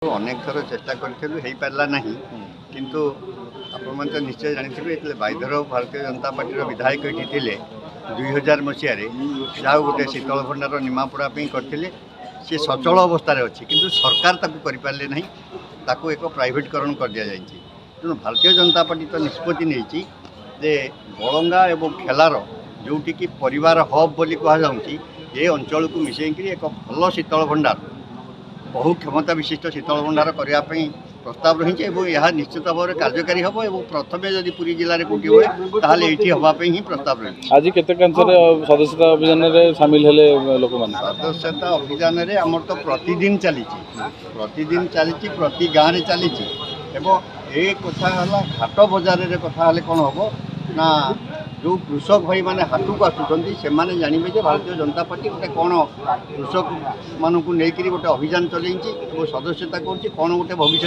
अनेक थर चेष्टा करूँ ना किंतु आपण तो निश्चय जानी बाईधर भारतीय जनता पार्टी विधायक ये थे 2000 मसीह जहाँ गोटे शीतल भंडार निमापड़ापी करते सी सचल अवस्था अच्छी किंतु सरकार करें ना ताकू एक प्राइवेटकरण कर दि जाए तेणु भारतीय जनता पार्टी तो निष्पत्ति नहीं जे बलंगा और खेलार जोटि की परिवार हब बोली कहुच्छी ये अंचल को मिसेक एक भल शीतल भंडार बहु क्षमता विशिष्ट शीतल भंडार करने प्रस्ताव रही है निश्चित भाव में कार्यकारी हम और प्रथम जदि पुरी जिले में कौटी हुए ताल ये हाँपाई ही प्रस्ताव रही आज केते सदस्यता अभियान में सामिल हेले लोक सदस्यता अभियान में आमर तो प्रतिदिन चली प्रति गाँव में चली ये कथा हाट बजार कथा कौन हम ना जो कृषक भाई माने हाट को आसुँच से जानवे भारतीय जनता पार्टी गोटे कौन कृषक मानू नहीं गोटे अभियान चलई सदस्यता कौन गोटे भविष्य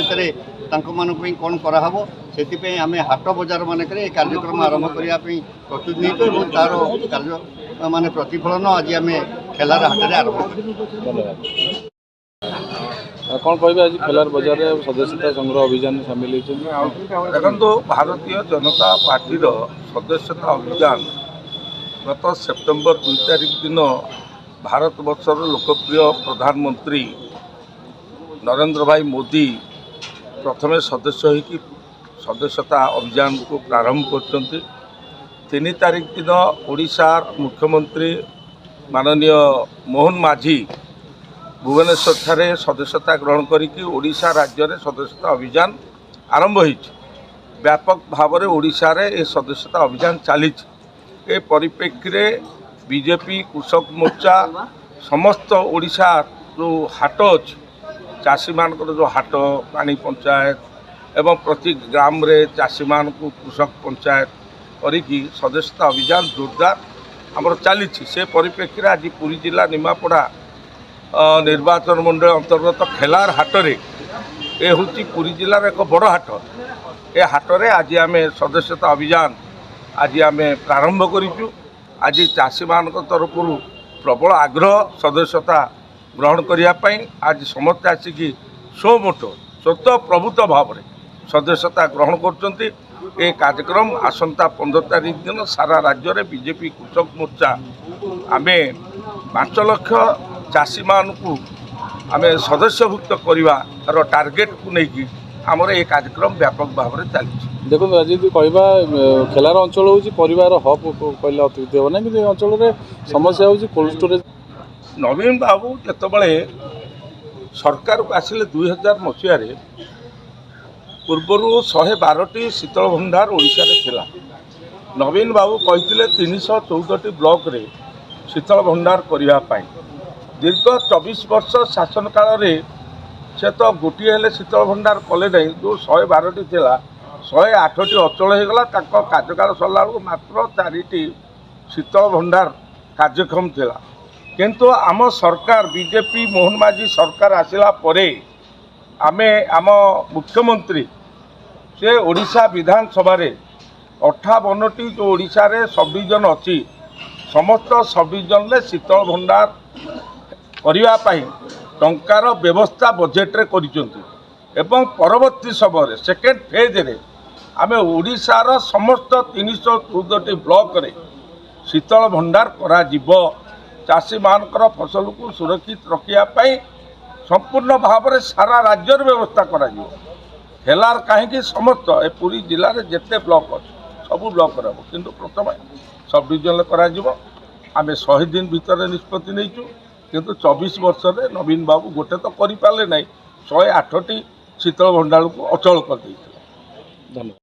में कौन कराव से आम हाट बजार मानक कार्यक्रम आरंभ करने प्रस्तुत नहीं तार कार्य माने प्रतिफलन आज आम खेलार हाट में आरंभ कौन कह आज खेलार बजार सदस्यता संग्रह अभियान सामिल देखो भारतीय जनता पार्टी सदस्यता अभियान गत सेप्टेम्बर 2 तारिख दिन भारत वर्षर लोकप्रिय प्रधानमंत्री नरेंद्र भाई मोदी प्रथमे सदस्य होगी सदस्यता अभियान को प्रारंभ कर 3 तारिख दिन ओडिशार मुख्यमंत्री माननीय मोहन माझी भुवनेश्वर ठारे सदस्यता ग्रहण करिकी ओडिशा राज्य में सदस्यता अभियान आरंभ हो व्यापक भाव में ओडिशा रे ए सदस्यता अभियान चली ए परिप्रेक्षी बीजेपी कृषक मोर्चा समस्त ओडिशा जो हाट अच्छी चाषी मान जो हाट पानी पंचायत एवं प्रति ग्राम रे चाषी मान को कृषक पंचायत करिकी सदस्यता अभियान जोरदार आमर चली से परिप्रेक्षी आज पुरी जिला निमापड़ा निर्वाचन मंडल अंतर्गत खेलार हाटरे ये हूँ पुरी जिलार एक बड़ हाट ए हाटरे आज आम सदस्यता अभियान आज आम प्रारंभ करूँ आज चाषी मान तरफ प्रबल आग्रह सदस्यता ग्रहण करने आज समस्त आसिकी स्वमोट स्वतः प्रभुत भाव में सदस्यता ग्रहण कर कार्यक्रम आसंता 15 तारिख दिन सारा राज्य में बीजेपी कृषक मोर्चा आम 5 लाख चाषी मान को आम सदस्यभुक्त करवार टार्गेट को लेकिन आमर ये कार्यक्रम व्यापक भाव में चली देखो आज कह खेलार अंचल हूँ परिवार हब कहले अतिरिक्त हो ना कि अंचल समस्या हूँ कोल्ड स्टोरेज नवीन बाबू जिते सरकार को आसिले 2000 मसीह पूर्वर 112टी शीतल भंडार ओडिशा रे थिला नवीन बाबू कहते 314टी ब्लॉक रे शीतल भंडार करने दीर्घ 24 वर्ष शासन काल रे से तो गोटे हेले शीतल भंडार कले नहीं जो 112टी थिला 108टी अचल होगला कार्यकाल सरला मात्र 4टी शीतल भंडार कार्यक्रम थिला किंतु आम सरकार बीजेपी मोहन माझी सरकार आसिला परे आमे आम मुख्यमंत्री से ओडिशा विधानसभा 58टी जो ओडिशा रे सब डिविजन अच्छी समस्त सब डिविजन में शीतल भंडार करने टंकार व्यवस्था बजेट रे एवं परवर्ती समय सेकेंड फेज रे आमे ओडिशार समस्त 314टी ब्लॉक रे शीतल भंडार करा जिवो चाषी मानकर फसल को सुरक्षित रखापी संपूर्ण भाव में सारा राज्य व्यवस्था करा खेलार कहीं समस्त ए पूरी जिले में जिते ब्लॉक अच्छे सब ब्लॉक किंतु प्रथम सब डिविजन करा आम 100 दिन भितर निष्पत्ति नहीं किंतु 24 वर्ष में नवीन बाबू गोटे तो करें ना 108टी शीतल भंडार को अचल कर धन्यवाद।